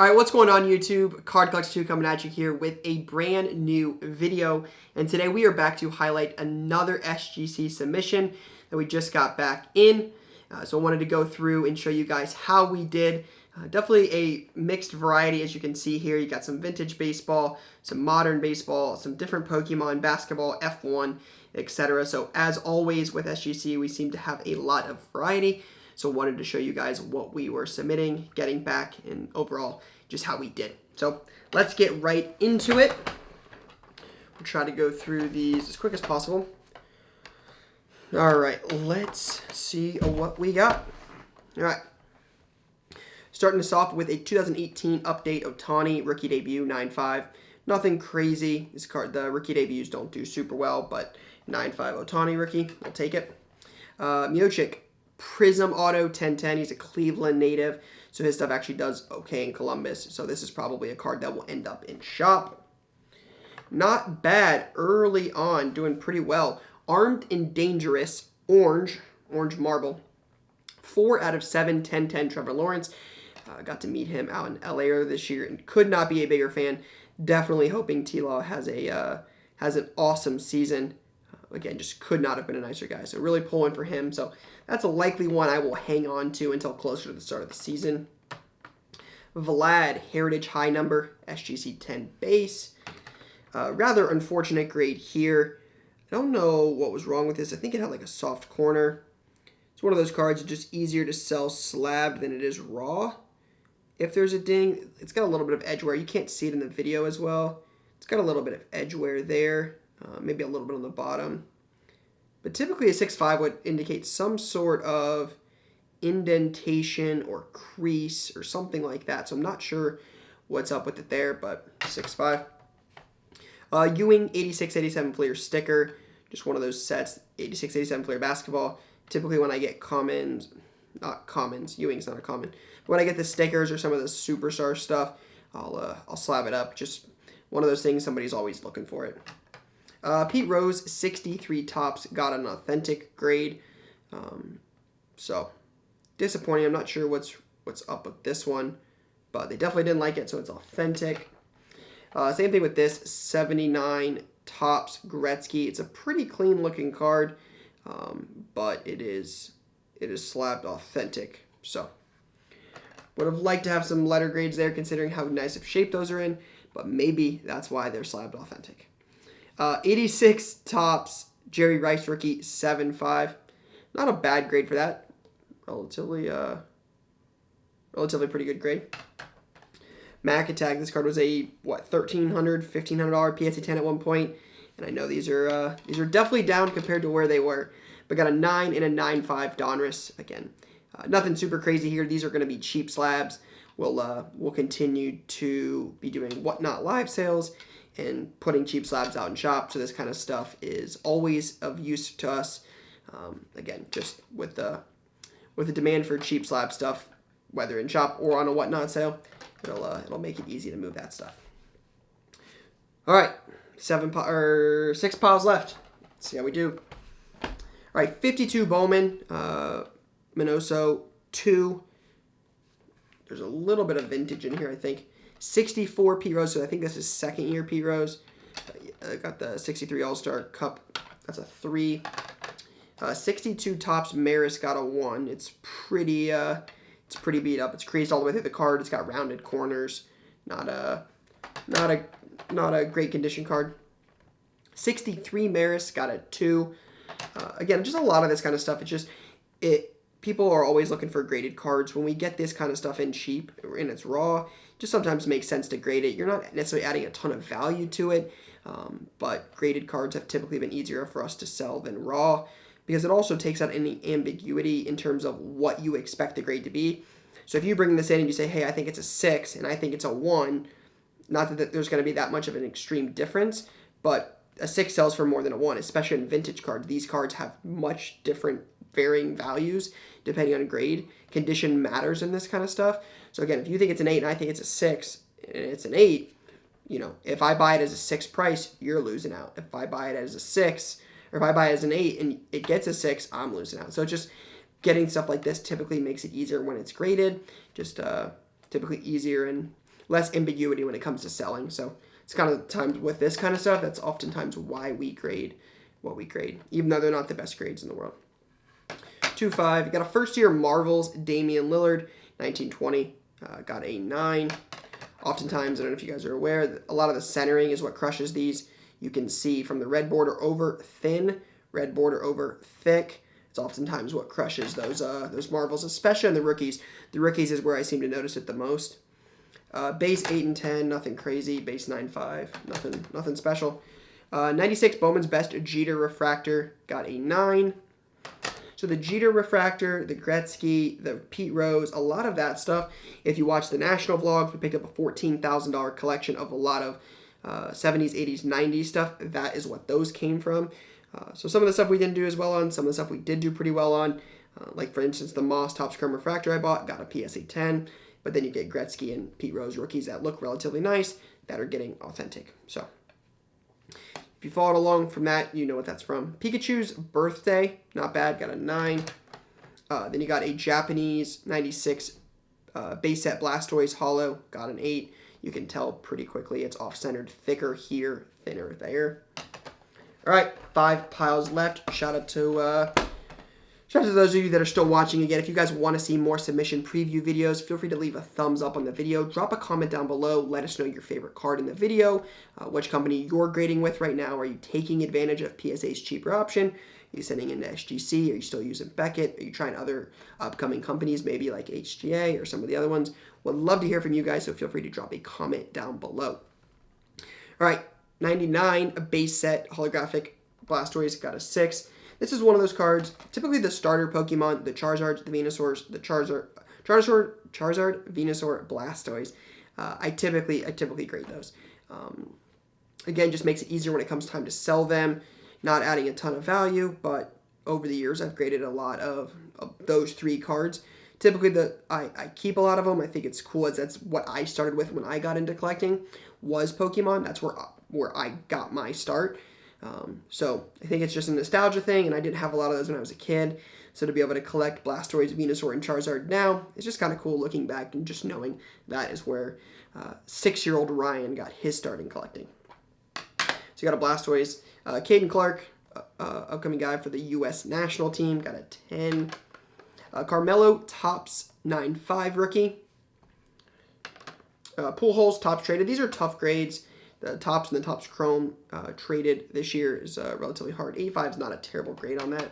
All right, what's going on YouTube? Card Collector 2 coming at you here with a brand new video. And today we are back to highlight another SGC submission that we just got back in. So I wanted to go through and show you guys how we did. Definitely a mixed variety, as you can see here. You got some vintage baseball, some modern baseball, some different Pokemon, basketball, F1, etc. So as always with SGC, we seem to have a lot of variety. So wanted to show you guys what we were submitting, getting back, and overall just how we did. So let's get right into it. We'll try to go through these as quick as possible. All right, let's see what we got. All right. Starting us off with a 2018 update Ohtani rookie debut 9.5. Nothing crazy. This card, the rookie debuts don't do super well, but 9.5 Ohtani rookie, I'll take it. Miocic Prism Auto 1010. He's a Cleveland native, so his stuff actually does okay in Columbus. So this is probably a card that will end up in shop. Not bad early on, doing pretty well. Armed and Dangerous Orange Marble. 4 out of 7, 10-10 Trevor Lawrence. Got to meet him out in LA earlier this year and could not be a bigger fan. Definitely hoping T-Law has an awesome season. Again, just could not have been a nicer guy. So really pulling for him. So that's a likely one I will hang on to until closer to the start of the season. Vlad, Heritage High Number, SGC 10 base. Rather unfortunate grade here. I don't know what was wrong with this. I think it had like a soft corner. It's one of those cards that's just easier to sell slabbed than it is raw. If there's a ding, it's got a little bit of edge wear. You can't see it in the video as well. It's got a little bit of edge wear there. Maybe a little bit on the bottom. But typically a 6.5 would indicate some sort of indentation or crease or something like that. So I'm not sure what's up with it there, but 6.5. Ewing 86-87 Fleer sticker. Just one of those sets, 86-87 Fleer basketball. Typically when I get commons, not commons, Ewing's not a common. But when I get the stickers or some of the superstar stuff, I'll slab it up. Just one of those things, somebody's always looking for it. Pete Rose, 63 tops, got an authentic grade. So disappointing. I'm not sure what's up with this one, but they definitely didn't like it, so it's authentic. Same thing with this, 79 tops Gretzky. It's a pretty clean looking card, but it is slabbed authentic. So would have liked to have some letter grades there, considering how nice of shape those are in, but maybe that's why they're slabbed authentic. 86 tops, Jerry Rice rookie, 7.5. Not a bad grade for that. Relatively pretty good grade. Mac Attack, this card was a, $1,300, PSA 10 at one point. And I know these are definitely down compared to where they were. But got a 9 and a 9.5 Donruss. Again, nothing super crazy here. These are going to be cheap slabs. We'll continue to be doing Whatnot live sales and putting cheap slabs out in shop. So this kind of stuff is always of use to us. Again, just with the demand for cheap slab stuff, whether in shop or on a Whatnot sale, it'll make it easy to move that stuff. All right, 6 piles left. Let's see how we do. All right, 52 Bowman, Minoso 2. There's a little bit of vintage in here, I think. 64 Pete Rose, so I think this is second year Pete Rose. Got the 63 All-Star Cup. That's a 3. 62 tops Maris got a 1. It's pretty beat up. It's creased all the way through the card. It's got rounded corners. Not a great condition card. 63 Maris got a 2. Again, just a lot of this kind of stuff. People are always looking for graded cards. When we get this kind of stuff in cheap and it's raw, it just sometimes makes sense to grade it. You're not necessarily adding a ton of value to it, but graded cards have typically been easier for us to sell than raw because it also takes out any ambiguity in terms of what you expect the grade to be. So if you bring this in and you say, hey, I think it's a 6 and I think it's a 1, not that there's going to be that much of an extreme difference, but a 6 sells for more than a 1, especially in vintage cards. These cards have much different varying values depending on grade. Condition matters in this kind of stuff. So again, if you think it's an 8 and I think it's a 6 and it's an 8, if I buy it as a 6 price, you're losing out. If I buy it as a 6 or if I buy it as an 8 and it gets a 6, I'm losing out. So just getting stuff like this typically makes it easier when it's graded. Just typically easier and less ambiguity when it comes to selling. So it's kind of the times with this kind of stuff, that's oftentimes why we grade what we grade, even though they're not the best grades in the world. 2.5, you got a first-year Marvels Damian Lillard, 1920, got a 9. Oftentimes, I don't know if you guys are aware, a lot of the centering is what crushes these. You can see from the red border over thin, red border over thick. It's oftentimes what crushes those Marvels, especially on the rookies. The rookies is where I seem to notice it the most. Base 8 and 10, nothing crazy. Base 9.5, nothing special. 96 Bowman's Best Jeter Refractor, got a 9. So the Jeter Refractor, the Gretzky, the Pete Rose, a lot of that stuff. If you watch the National Vlogs, we picked up a $14,000 collection of a lot of 70s, 80s, 90s stuff. That is what those came from. So some of the stuff we didn't do as well on, some of the stuff we did do pretty well on. Like, for instance, the Moss Topps Chrome Refractor I bought, got a PSA 10. But then you get Gretzky and Pete Rose rookies that look relatively nice, that are getting authentic. So if you followed along from that, you know what that's from. Pikachu's Birthday, not bad, got a 9. Then you got a Japanese 96 base set Blastoise Holo, got an 8. You can tell pretty quickly it's off-centered, thicker here, thinner there. All right, 5 piles left. Shout out to those of you that are still watching. Again, if you guys want to see more submission preview videos, feel free to leave a thumbs up on the video. Drop a comment down below. Let us know your favorite card in the video, which company you're grading with right now. Are you taking advantage of PSA's cheaper option? Are you sending into SGC? Are you still using Beckett? Are you trying other upcoming companies, maybe like HGA or some of the other ones? Would love to hear from you guys, so feel free to drop a comment down below. All right, 99, a base set holographic Blastoise, got a 6. This is one of those cards, typically the starter Pokemon, the Charizard, the Venusaur, the Charizard, Venusaur, Blastoise. I typically grade those. Again, just makes it easier when it comes time to sell them, not adding a ton of value, but over the years I've graded a lot of those 3 cards. Typically, I keep a lot of them. I think it's cool. That's what I started with when I got into collecting, was Pokemon. That's where I got my start. So I think it's just a nostalgia thing, and I didn't have a lot of those when I was a kid. So to be able to collect Blastoise, Venusaur, and Charizard now, it's just kind of cool looking back and just knowing that is where 6-year-old Ryan got his start in collecting. So you got a Blastoise. Caden Clark, upcoming guy for the U.S. national team, got a 10. Carmelo Topps 9.5 rookie. Pujols Topps traded. These are tough grades. The Topps and the Topps Chrome traded this year is relatively hard. 85 is not a terrible grade on that.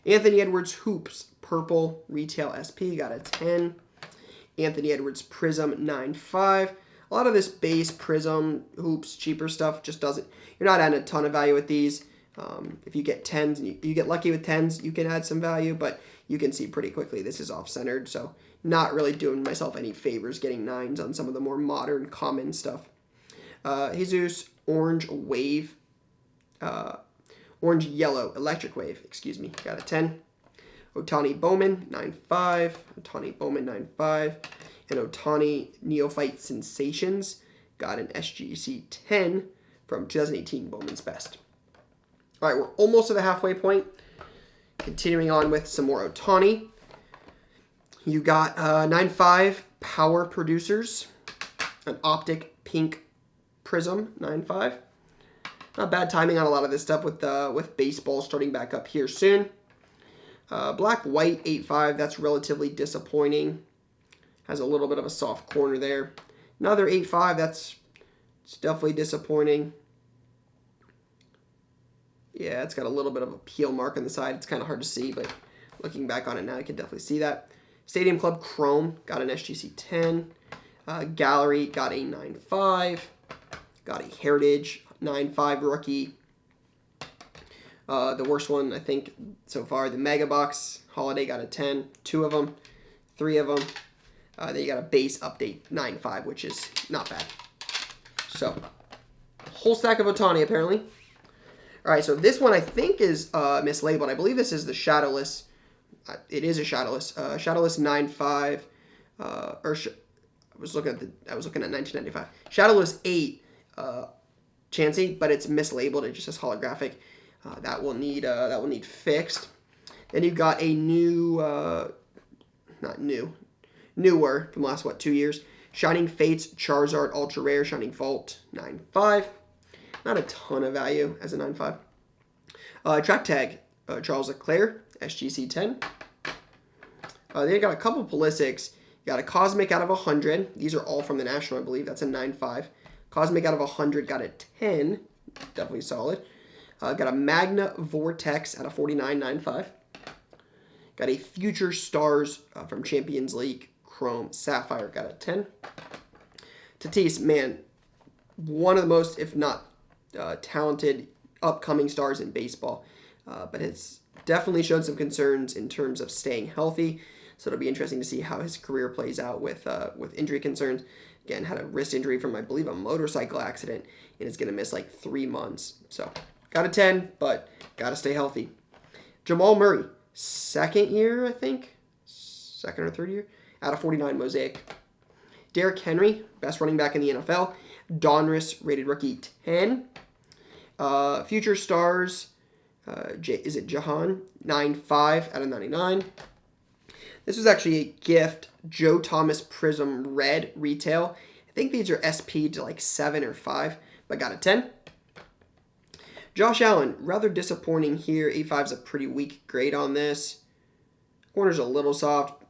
Anthony Edwards Hoops Purple Retail SP, got a 10. Anthony Edwards Prism 9.5. A lot of this base Prism Hoops cheaper stuff just doesn't. You're not adding a ton of value with these. If you get 10s, and you get lucky with 10s, you can add some value, but you can see pretty quickly this is off-centered, so not really doing myself any favors getting 9s on some of the more modern, common stuff. Jesus Orange Wave, Orange Yellow Electric Wave, excuse me, got a 10. Ohtani Bowman 9.5, Ohtani Bowman 9.5, and Ohtani Neophyte Sensations got an SGC 10 from 2018 Bowman's Best. All right, we're almost to the halfway point. Continuing on with some more Ohtani. You got 9.5 Power Producers, an Optic Pink Prism 9.5. Not bad timing on a lot of this stuff with baseball starting back up here soon. Black White 8.5, that's relatively disappointing. Has a little bit of a soft corner there. Another 8.5, it's definitely disappointing. Yeah, it's got a little bit of a peel mark on the side. It's kind of hard to see, but looking back on it now, you can definitely see that. Stadium Club Chrome got an SGC 10. Gallery got a 9.5. Got a Heritage 9.5 rookie. The worst one, I think, so far, the Mega Box Holiday got a 10. 2 of them. 3 of them. Then you got a base update 9.5, which is not bad. So, whole stack of Ohtani, apparently. All right, so this one I think is mislabeled. I believe this is the Shadowless. It is a Shadowless. Shadowless 9.5. I was looking at 1995. Shadowless 8 Chansey, but it's mislabeled. It just says holographic. That will need fixed. Then you've got a newer from the last 2 years. Shining Fates, Charizard, Ultra Rare, Shining Vault, 9.5. Not a ton of value as a 9.5. Track Tag, Charles Leclerc, SGC 10. They got a couple Pulisics. You got a Cosmic out of 100. These are all from the National, I believe. That's a 9.5. Cosmic out of 100 got a 10. Definitely solid. Got a Magna Vortex out of 49, 9.5. Got a Future Stars from Champions League, Chrome Sapphire, got a 10. Tatis, man, one of the most, if not talented, upcoming stars in baseball. But it's definitely shown some concerns in terms of staying healthy. So it'll be interesting to see how his career plays out with injury concerns. Again, had a wrist injury from, I believe, a motorcycle accident, and is going to miss like 3 months. So got a 10, but got to stay healthy. Jamal Murray, second year, I think. Second or third year. Out of 49, Mosaic. Derrick Henry, best running back in the NFL. Donruss, rated rookie 10. Future Stars, is it Jahan? 9.5 out of 99. This was actually a gift. Joe Thomas Prism Red Retail. I think these are SP to like 7 or 5, but got a 10. Josh Allen, rather disappointing here. 8.5 is a pretty weak grade on this. Corner's a little soft,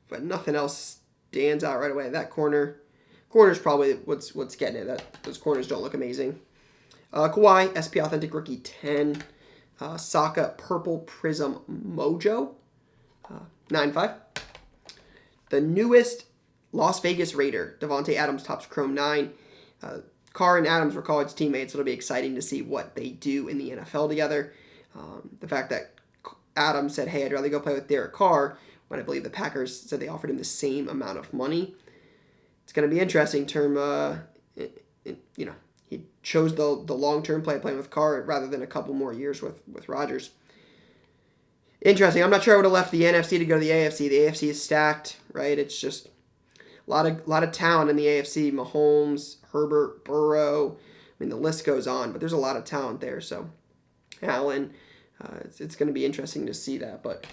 but nothing else stands out right away. That corner's probably what's getting it. Those corners don't look amazing. Kawhi, SP Authentic Rookie 10. Saka Purple Prism Mojo, 9.5. The newest Las Vegas Raider, Devontae Adams Topps Chrome 9. Carr and Adams were college teammates, so it'll be exciting to see what they do in the NFL together. The fact that Adams said, hey, I'd rather go play with Derek Carr, when I believe the Packers said they offered him the same amount of money. It's going to be interesting he chose the long-term playing with Carr rather than a couple more years with Rodgers. Interesting. I'm not sure I would have left the NFC to go to the AFC. The AFC is stacked, right? It's just a lot of talent in the AFC. Mahomes, Herbert, Burrow. I mean, the list goes on, but there's a lot of talent there. So, Allen, it's going to be interesting to see that. But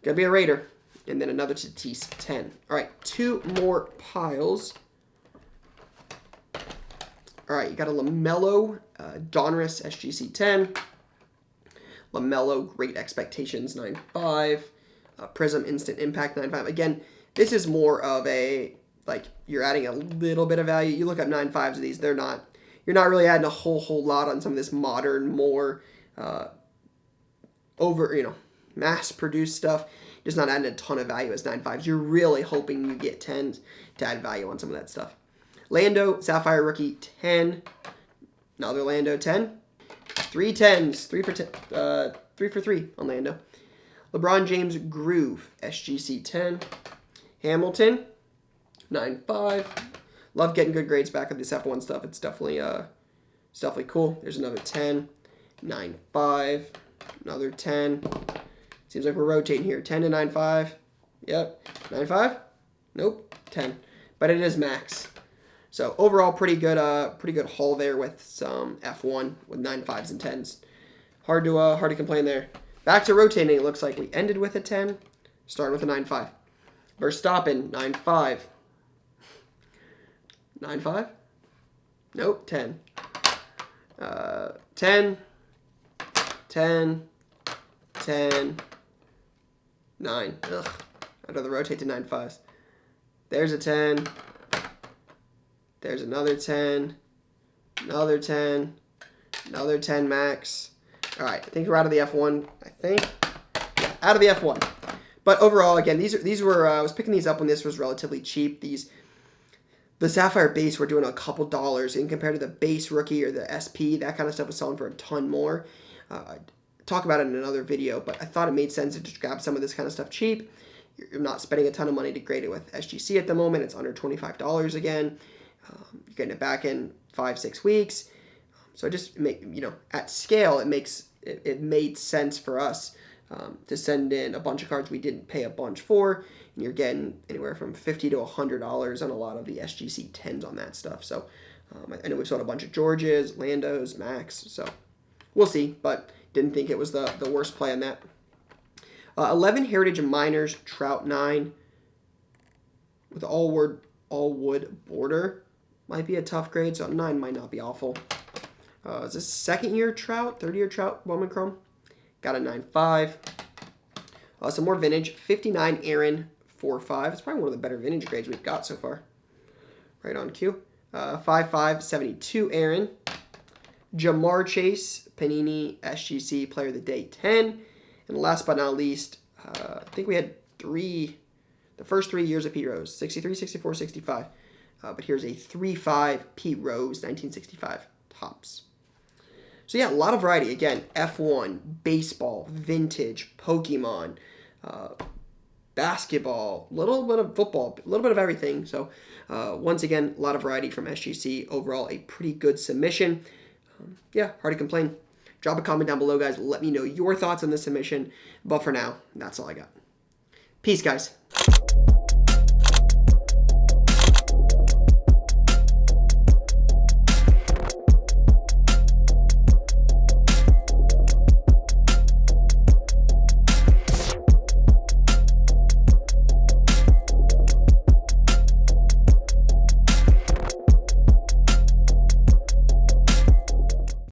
going to be a Raider. And then another Tatis, 10. All right, 2 more piles. All right, you got a LaMelo Donruss SGC 10. LaMelo Great Expectations 9.5. Prism Instant Impact 9.5. Again, this is more of a, like, you're adding a little bit of value. You look at 9.5s of these, you're not really adding a whole lot on some of this modern, more mass-produced stuff. Just not adding a ton of value as 9.5s. You're really hoping you get 10s to add value on some of that stuff. Lando, Sapphire Rookie, 10. Another Lando, 10. 3 10s. 3 for 3 on Lando. LeBron James Groove, SGC 10. Hamilton, 9.5. Love getting good grades back on this F1 stuff. It's definitely cool. There's another 10. 9.5. Another 10. Seems like we're rotating here. 10 to 9.5. Yep. 9.5? Nope. 10. But it is max. So overall, pretty good haul there with some F1 with 9.5s and 10s. Hard to complain there. Back to rotating. It looks like we ended with a 10, starting with a 9.5. Verstappen 9.5. 9.5? Nope. 10. 10. 10. 10. 9. Ugh. I'd rather rotate to 9.5s. There's a 10. There's another 10, another 10, another 10 max. All right, I think we're out of the F1. Yeah, out of the F1. But overall, again, these were I was picking these up when this was relatively cheap. The Sapphire base were doing a couple dollars, and compared to the base rookie or the SP, that kind of stuff was selling for a ton more. Talk about it in another video, but I thought it made sense to just grab some of this kind of stuff cheap. You're not spending a ton of money to grade it with SGC at the moment. It's under $25 again. You're getting it back in 5-6 weeks. So just at scale, it made sense for us to send in a bunch of cards we didn't pay a bunch for, and you're getting anywhere from $50 to $100 on a lot of the SGC 10s on that stuff. So I know we've sold a bunch of Georges, Landos, Max, so we'll see, but didn't think it was the worst play on that. 11 Heritage Miners, Trout 9. with all wood border. Might be a tough grade, so 9 might not be awful. Is this second year Trout, third year Trout, Bowman Chrome? Got a 9.5. Some more vintage, 59 Aaron 4.5. It's probably one of the better vintage grades we've got so far. Right on cue. 5.5, 72 Aaron. Jamar Chase, Panini SGC Player of the Day 10. And last but not least, I think we had the first 3 years of Pete Rose, 63, 64, 65. But here's a 3.5 Pete Rose, 1965 Topps. So yeah, a lot of variety. Again, F1, baseball, vintage, Pokemon, basketball, a little bit of football, a little bit of everything. So once again, a lot of variety from SGC. Overall, a pretty good submission. Yeah, hard to complain. Drop a comment down below, guys. Let me know your thoughts on this submission. But for now, that's all I got. Peace, guys.